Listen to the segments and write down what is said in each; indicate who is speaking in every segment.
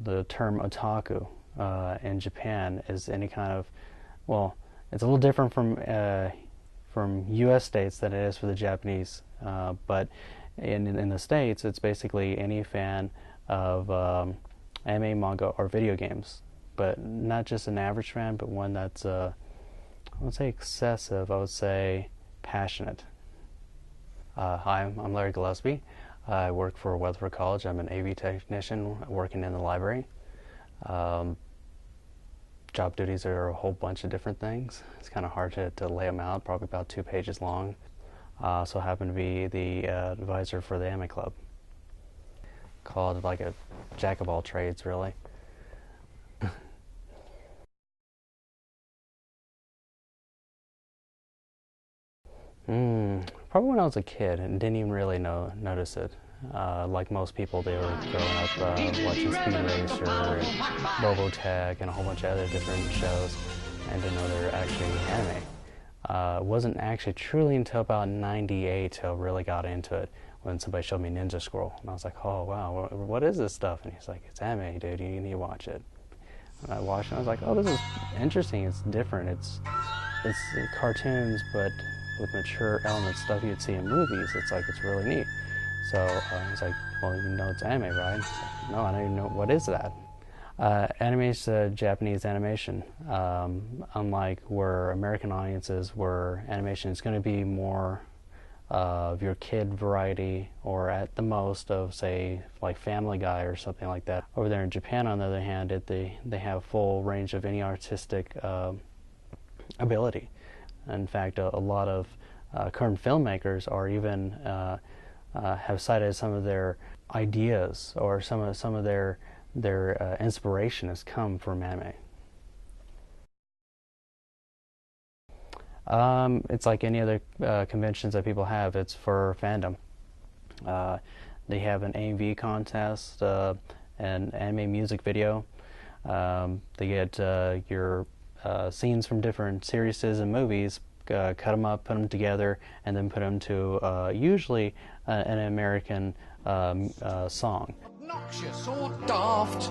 Speaker 1: the term otaku in Japan is any kind of, well, it's a little different from U.S. states than it is for the Japanese, but in the States, it's basically any fan of anime, manga, or video games, but not just an average fan, but one that's, I would say excessive, I would say passionate. Hi, I'm Larry Gillespie. I work for Weatherford College. I'm an AV technician working in the library. Job duties are a whole bunch of different things. It's kind of hard to lay them out, probably about 2 pages long. So I happen to be the advisor for the anime club. Called like a jack of all trades, really. Probably when I was a kid and didn't even really notice it. Like most people, they were growing up watching Speed Racer and Robotech and a whole bunch of other different shows and didn't know they were actually anime. It wasn't actually truly until about '98 till I really got into it when somebody showed me Ninja Scroll. And I was like, oh wow, what is this stuff? And he's like, it's anime, dude, you need to watch it. And I watched it and I was like, oh, this is interesting, it's different, it's cartoons but with mature elements, stuff you'd see in movies. It's like, it's really neat. So I was like, well, you know it's anime, right? Like, no, I don't even know, what is that? Anime is Japanese animation. Unlike where American audiences where animation is going to be more of your kid variety, or at the most of, say, like Family Guy or something like that. Over there in Japan, on the other hand, they have full range of any artistic ability. In fact, a lot of current filmmakers are even have cited some of their ideas or some of their inspiration has come from anime. It's like any other conventions that people have. It's for fandom. They have an AV contest, an anime music video. They get your scenes from different series and movies, cut them up, put them together, and then put them to usually an American song.
Speaker 2: Obnoxious or daft,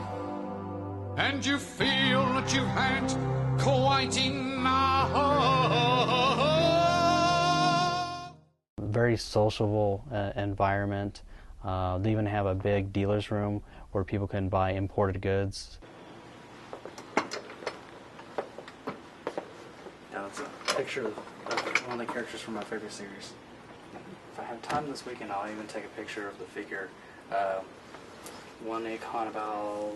Speaker 2: and you feel that you've had quite enough.
Speaker 1: Very sociable environment. They even have a big dealer's room where people can buy imported goods. Now it's a picture of one of the characters from my favorite series. If I have time this weekend, I'll even take a picture of the figure. Won A-kon about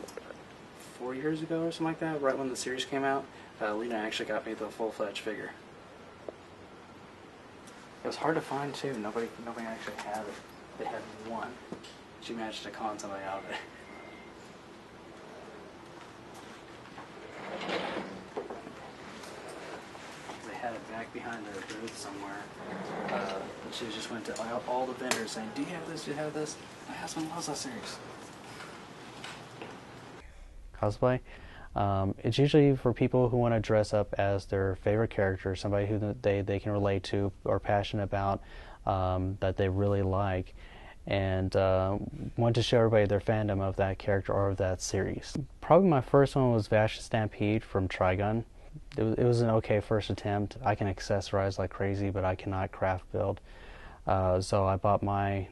Speaker 1: 4 years ago or something like that, right when the series came out. Lena actually got me the full-fledged figure. It was hard to find too. Nobody actually had it. They had one. She managed to con somebody out of it. They had it back behind their booth somewhere. She just went to all the vendors saying, "Do you have this? Do you have this?" My husband loves that series. Cosplay. It's usually for people who want to dress up as their favorite character, somebody who they can relate to or passionate about, that they really like, and want to show everybody their fandom of that character or of that series. Probably my first one was Vash Stampede from Trigun. It was an okay first attempt. I can accessorize like crazy, but I cannot craft build. So I bought my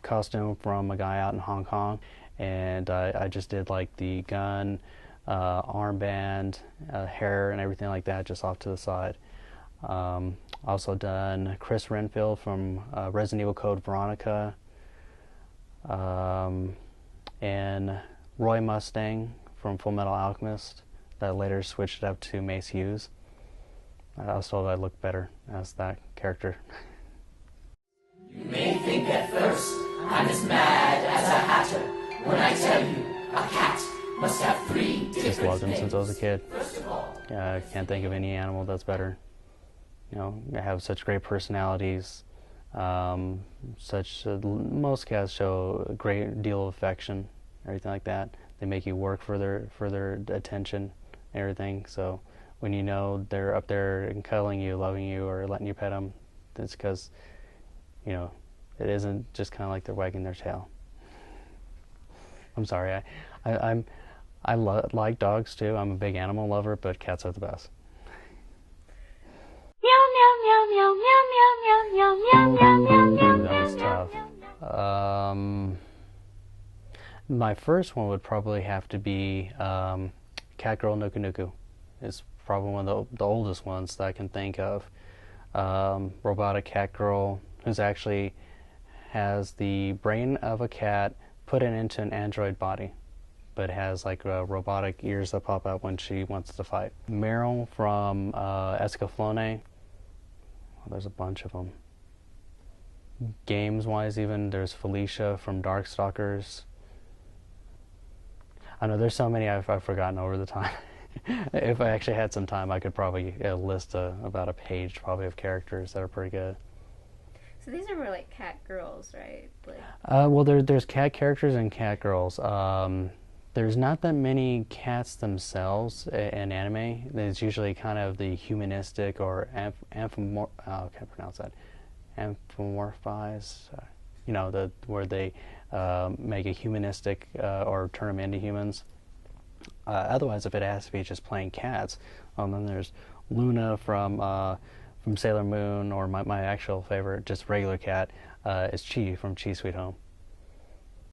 Speaker 1: costume from a guy out in Hong Kong, and I just did like the gun, armband, hair, and everything like that just off to the side. Also done Chris Renfield from Resident Evil Code Veronica, and Roy Mustang from Full Metal Alchemist, that later switched up to Mace Hughes. I was told I looked better as that character.
Speaker 3: You may think at first I'm as mad as a hatter when I tell you a cat must have 3 different
Speaker 1: Just loved him
Speaker 3: things.
Speaker 1: since I was a kid.
Speaker 3: First of all,
Speaker 1: I can't think of any animal that's better. You know, they have such great personalities. Most cats show a great deal of affection, everything like that. They make you work for their attention, and everything. So when you know they're up there and cuddling you, loving you, or letting you pet them, it's because, you know, it isn't just kind of like they're wagging their tail. I'm sorry, I like dogs too. I'm a big animal lover, but cats are the best. That was tough. My first one would probably have to be Cat Girl Nuku Nuku. It's probably one of the oldest ones that I can think of. Robotic cat girl who's actually has the brain of a cat put it into an android body, but has like robotic ears that pop out when she wants to fight. Meryl from Escaflowne. Well, there's a bunch of them. Games-wise even, there's Felicia from Darkstalkers. I know there's so many I've forgotten over the time. If I actually had some time, I could probably list about a page probably of characters that are pretty good.
Speaker 4: So these are more like cat girls, right? Like...
Speaker 1: Well, there's cat characters and cat girls. There's not that many cats themselves in anime. There's usually kind of the humanistic or I can't pronounce that. Anthropomorphize. You know, where they make a humanistic or turn them into humans. Otherwise, if it has to be just plain cats, then there's Luna from Sailor Moon, or my actual favorite, just regular cat, is Chi from Chi Sweet Home.